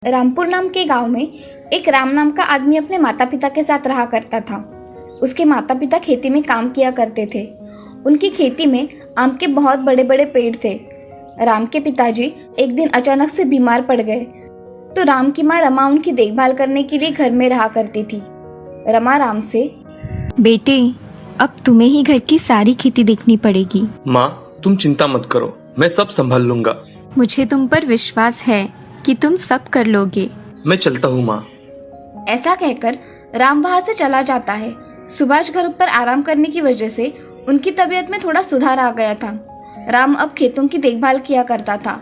रामपुर नाम के गांव में एक राम नाम का आदमी अपने माता पिता के साथ रहा करता था। उसके माता पिता खेती में काम किया करते थे। उनकी खेती में आम के बहुत बड़े बड़े पेड़ थे। राम के पिताजी एक दिन अचानक से बीमार पड़ गए, तो राम की माँ रमा उनकी देखभाल करने के लिए घर में रहा करती थी। रमा राम से, बेटे, अब तुम्हें ही घर की सारी खेती देखनी पड़ेगी। माँ, तुम चिंता मत करो, मैं सब संभाल लूंगा। मुझे तुम पर विश्वास है कि तुम सब कर लोगे। मैं चलता हूँ माँ। ऐसा कहकर राम वहां से चला जाता है। सुभाष घर पर आराम करने की वजह से उनकी तबीयत में थोड़ा सुधार आ गया था। राम अब खेतों की देखभाल किया करता था।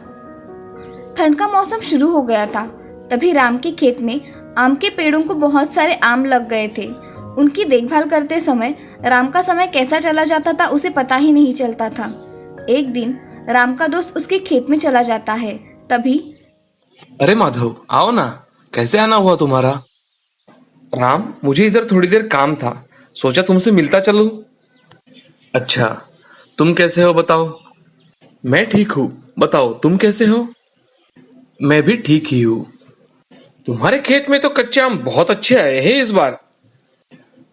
ठंड का मौसम शुरू हो गया था। तभी राम के खेत में आम के पेड़ों को बहुत सारे आम लग गए थे। उनकी देखभाल करते समय राम का समय कैसा चला जाता था उसे पता ही नहीं चलता था। एक दिन राम का दोस्त उसके खेत में चला जाता है। तभी, अरे माधव, आओ ना, कैसे आना हुआ तुम्हारा? राम, मुझे इधर थोड़ी देर काम था, सोचा तुमसे मिलता चलूं। अच्छा, तुम कैसे हो बताओ? मैं ठीक हूँ, बताओ तुम कैसे हो? मैं भी ठीक ही हूँ। तुम्हारे खेत में तो कच्चे आम बहुत अच्छे आए हैं इस बार।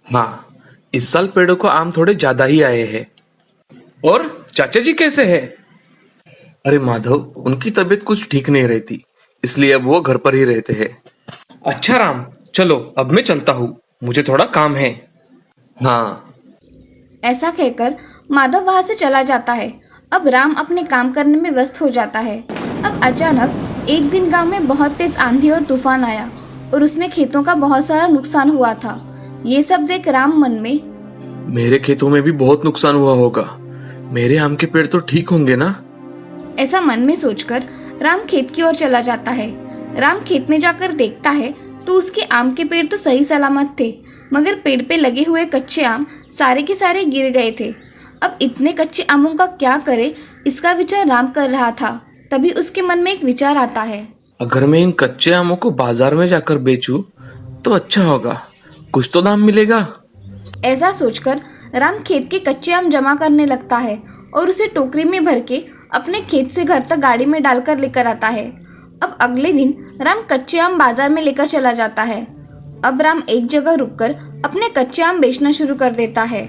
हाँ, इस साल पेड़ों को आम थोड़े ज्यादा ही आए हैं। और चाचा जी कैसे हैं? अरे माधव, उनकी तबीयत कुछ ठीक नहीं रहती, इसलिए अब वो घर पर ही रहते हैं। अच्छा राम, चलो अब मैं चलता हूँ, मुझे थोड़ा काम है। हाँ। ऐसा कहकर माधव वहां से चला जाता है। अब राम अपने काम करने में व्यस्त हो जाता है। अब अचानक एक दिन गांव में बहुत तेज आंधी और तूफान आया और उसमें खेतों का बहुत सारा नुकसान हुआ था। ये सब देख राम मन में, मेरे खेतों में भी बहुत नुकसान हुआ होगा, मेरे आम के पेड़ तो ठीक होंगे ना? ऐसा मन में सोचकर राम खेत की ओर चला जाता है। राम खेत में जाकर देखता है तो उसके आम के पेड़ तो सही सलामत थे, मगर पेड़ पे लगे हुए कच्चे आम सारे के सारे गिर गए थे। अब इतने कच्चे आमों का क्या करे, इसका विचार राम कर रहा था। तभी उसके मन में एक विचार आता है, अगर मैं इन कच्चे आमों को बाजार में जाकर बेचूं तो अच्छा होगा, कुछ तो दाम मिलेगा। ऐसा सोचकर राम खेत के कच्चे आम जमा करने लगता है और उसे टोकरी में भर के अपने खेत से घर तक गाड़ी में डालकर लेकर आता है। अब अगले दिन राम कच्चे आम बाजार में लेकर चला जाता है। अब राम एक जगह रुककर अपने कच्चे आम बेचना शुरू कर देता है।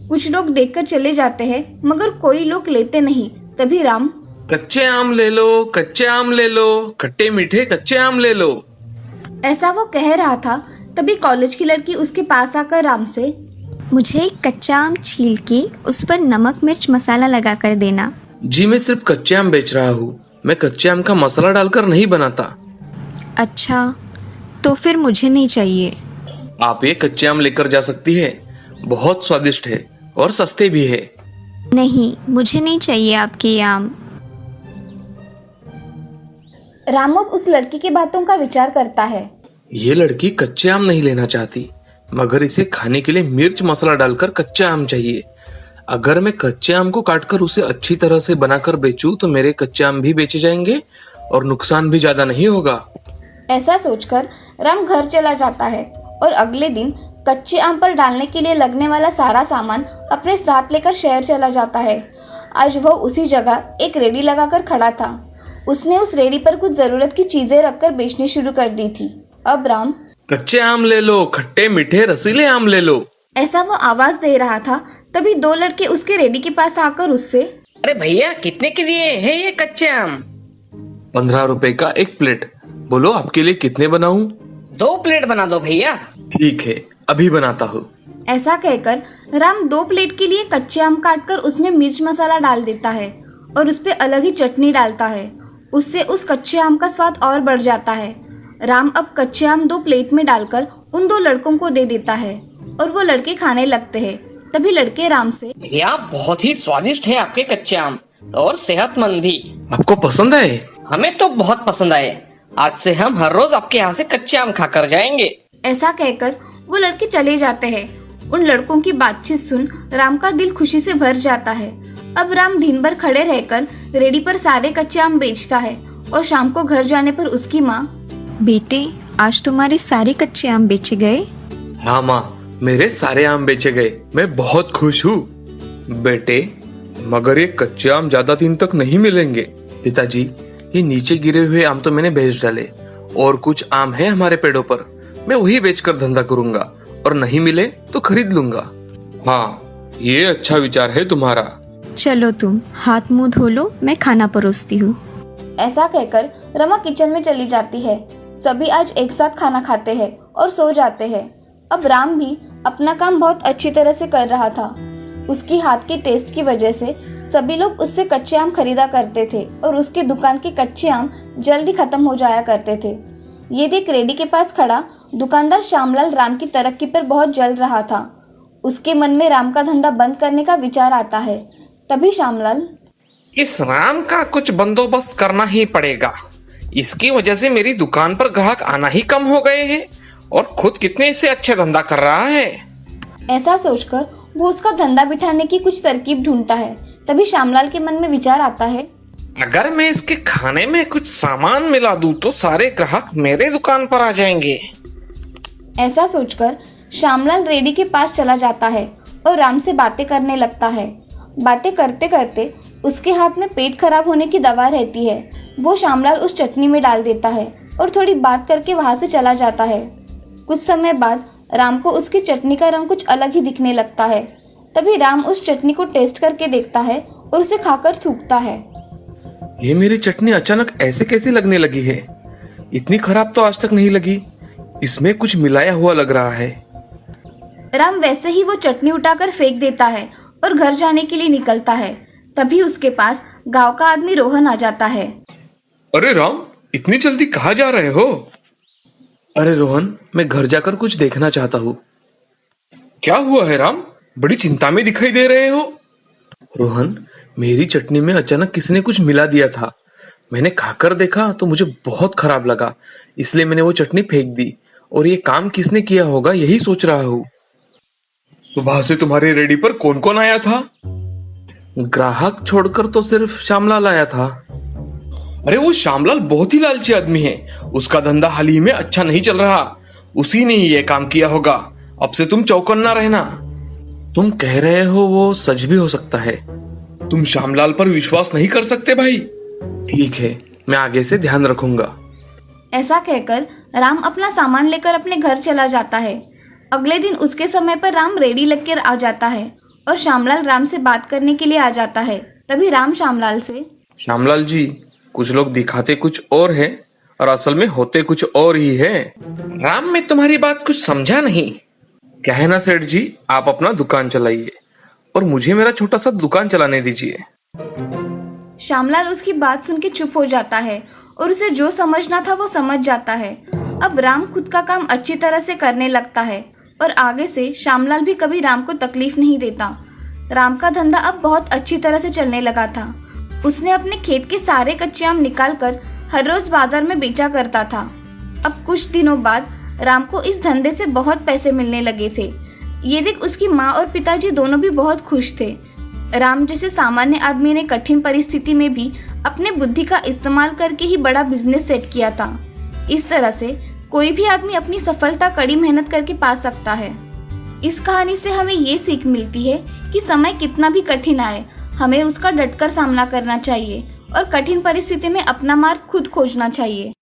कुछ लोग देखकर चले जाते हैं, मगर कोई लोग लेते नहीं। तभी राम, कच्चे आम ले लो, कच्चे आम ले लो, खट्टे मीठे कच्चे आम ले लो, ऐसा वो कह रहा था। तभी कॉलेज की लड़की उसके पास आकर राम से, मुझे एक कच्चा आम छील के उस पर नमक मिर्च मसाला लगा कर देना। जी मैं सिर्फ कच्चे आम बेच रहा हूँ, मैं कच्चे आम का मसाला डालकर नहीं बनाता। अच्छा, तो फिर मुझे नहीं चाहिए। आप ये कच्चे आम लेकर जा सकती है, बहुत स्वादिष्ट है और सस्ते भी है। नहीं, मुझे नहीं चाहिए आपके ये आम। राम अब उस लड़की की बातों का विचार करता है। ये लड़की कच्चे आम नहीं लेना चाहती, मगर इसे खाने के लिए मिर्च मसाला डालकर कच्चा आम चाहिए। अगर मैं कच्चे आम को काटकर उसे अच्छी तरह से बनाकर बेचूं तो मेरे कच्चे आम भी बेचे जाएंगे और नुकसान भी ज्यादा नहीं होगा। ऐसा सोचकर राम घर चला जाता है और अगले दिन कच्चे आम पर डालने के लिए लगने वाला सारा सामान अपने साथ लेकर शहर चला जाता है। आज वह उसी जगह एक रेडी लगाकर खड़ा था। उसने उस रेडी पर कुछ जरूरत की चीजें रखकर बेचनी शुरू कर दी थी। अब राम, कच्चे आम ले लो, खट्टे मीठे रसीले आम ले लो, ऐसा वो आवाज दे रहा था। तभी दो लड़के उसके रेडी के पास आकर उससे, अरे भैया, कितने के दिए हैं ये कच्चे आम? 15 रुपए का एक प्लेट। बोलो आपके लिए कितने बनाऊं? 2 प्लेट बना दो भैया। ठीक है, अभी बनाता हूँ। ऐसा कहकर राम 2 प्लेट के लिए कच्चे आम काटकर उसमें मिर्च मसाला डाल देता है और उस पे अलग ही चटनी डालता है। उससे उस कच्चे आम का स्वाद और बढ़ जाता है। राम अब कच्चे आम 2 प्लेट में डालकर उन 2 लड़कों को दे देता है और वो लड़के खाने लगते हैं। तभी लड़के राम से, भैया, बहुत ही स्वादिष्ट है आपके कच्चे आम और सेहतमंद भी। आपको पसंद आए? हमें तो बहुत पसंद आए। आज से हम हर रोज आपके यहाँ से कच्चे आम खाकर जाएंगे। ऐसा कहकर वो लड़के चले जाते हैं। उन लड़कों की बातचीत सुन राम का दिल खुशी से भर जाता है। अब राम दिन भर खड़े रहकर रेडी पर सारे कच्चे आम बेचता है और शाम को घर जाने पर उसकी माँ, बेटे, आज तुम्हारे सारे कच्चे आम बेचे गए? हाँ माँ, मेरे सारे आम बेचे गए, मैं बहुत खुश हूँ। बेटे, मगर ये कच्चे आम ज्यादा दिन तक नहीं मिलेंगे। पिताजी, ये नीचे गिरे हुए आम तो मैंने बेच डाले और कुछ आम है हमारे पेड़ों पर, मैं वही बेचकर धंधा करूंगा और नहीं मिले तो खरीद लूंगा। हाँ, ये अच्छा विचार है तुम्हारा। चलो तुम हाथ मुंह धो लो, मैं खाना परोसती हूँ। ऐसा कहकर रमा किचन में चली जाती है। सभी आज एक साथ खाना खाते हैं और सो जाते हैं। अब राम भी अपना काम बहुत अच्छी तरह से कर रहा था। उसकी हाथ के टेस्ट की वजह से सभी लोग उससे कच्चे आम खरीदा करते थे और उसके दुकान के कच्चे आम जल्दी खत्म हो जाया करते थे। ये देख रेडी के पास खड़ा दुकानदार श्यामलाल राम की तरक्की पर बहुत जल रहा था। उसके मन में राम का धंधा बंद करने का विचार आता है। तभी श्यामलाल, इस राम का कुछ बंदोबस्त करना ही पड़ेगा। इसकी वजह से मेरी दुकान पर ग्राहक आना ही कम हो गए हैं और खुद कितने से अच्छे धंधा कर रहा है। ऐसा सोचकर वो उसका धंधा बिठाने की कुछ तरकीब ढूंढता है। तभी श्यामलाल के मन में विचार आता है, अगर मैं इसके खाने में कुछ सामान मिला दूं तो सारे ग्राहक मेरे दुकान पर आ जाएंगे। ऐसा सोचकर श्यामलाल रेडी के पास चला जाता है और राम से बातें करने लगता है। बातें करते करते उसके हाथ में पेट खराब होने की दवा रहती है। वो श्यामलाल उस चटनी में डाल देता है और थोड़ी बात करके वहां से चला जाता है। कुछ समय बाद राम को उसकी चटनी का रंग कुछ अलग ही दिखने लगता है। तभी राम उस चटनी को टेस्ट करके देखता है और उसे खाकर थूकता है। ये मेरी चटनी अचानक ऐसे कैसे लगने लगी है? इतनी खराब तो आज तक नहीं लगी। इसमें कुछ मिलाया हुआ लग रहा है। राम वैसे ही वो चटनी उठाकर फेंक देता है और घर जाने के लिए निकलता है। तभी उसके पास गांव का आदमी रोहन आ जाता है। अरे राम, इतनी जल्दी कहाँ जा रहे हो? अरे रोहन, मैं घर जाकर कुछ देखना चाहता हूँ। क्या हुआ है राम? बड़ी चिंता में दिखाई दे रहे हो। रोहन, मेरी चटनी में अचानक किसी ने कुछ मिला दिया था। मैंने खाकर देखा तो मुझे बहुत खराब लगा, इसलिए मैंने वो चटनी फेंक दी। और ये काम किसने किया होगा यही सोच रहा हूँ। सुबह से तुम्हारे रेडी पर कौन कौन आया था? ग्राहक छोड़कर तो सिर्फ श्यामलाल आया था। अरे वो श्यामलाल बहुत ही लालची आदमी है। उसका धंधा हाल ही में अच्छा नहीं चल रहा। उसी ने ये काम किया होगा। अब से तुम चौकन्ना रहना। तुम कह रहे हो वो सच भी हो सकता है। तुम श्यामलाल पर विश्वास नहीं कर सकते भाई। ठीक है, मैं आगे से ध्यान रखूंगा। ऐसा कहकर राम अपना सामान लेकर अपने घर चला जाता है। अगले दिन उसके समय पर राम रेडी लगकर आ जाता है और श्यामलाल राम से बात करने के लिए आ जाता है। तभी राम श्यामलाल से, श्यामलाल जी, कुछ लोग दिखाते कुछ और है और असल में होते कुछ और ही है। राम, मैं तुम्हारी बात कुछ समझा नहीं। क्या है ना सेठ जी, आप अपना दुकान चलाइए और मुझे मेरा छोटा सा दुकान चलाने दीजिए। श्यामलाल उसकी बात सुन के चुप हो जाता है और उसे जो समझना था वो समझ जाता है। अब राम खुद का काम अच्छी तरह से करने लगता है और आगे से श्यामलाल भी कभी राम को तकलीफ नहीं देता। राम का धंधा अब बहुत अच्छी तरह से चलने लगा था। उसने अपने खेत के सारे कच्चे आम निकाल कर हर रोज बाजार में बेचा करता था। अब कुछ दिनों बाद राम को इस धंधे से बहुत पैसे मिलने लगे थे। ये देख उसकी माँ और पिताजी दोनों भी बहुत खुश थे। राम जैसे सामान्य आदमी ने कठिन परिस्थिति में भी अपने बुद्धि का इस्तेमाल करके ही बड़ा बिजनेस सेट किया था। इस तरह से कोई भी आदमी अपनी सफलता कड़ी मेहनत करके पा सकता है। इस कहानी से हमें ये सीख मिलती है कि समय कितना भी कठिन आए, हमें उसका डटकर सामना करना चाहिए और कठिन परिस्थिति में अपना मार्ग खुद खोजना चाहिए।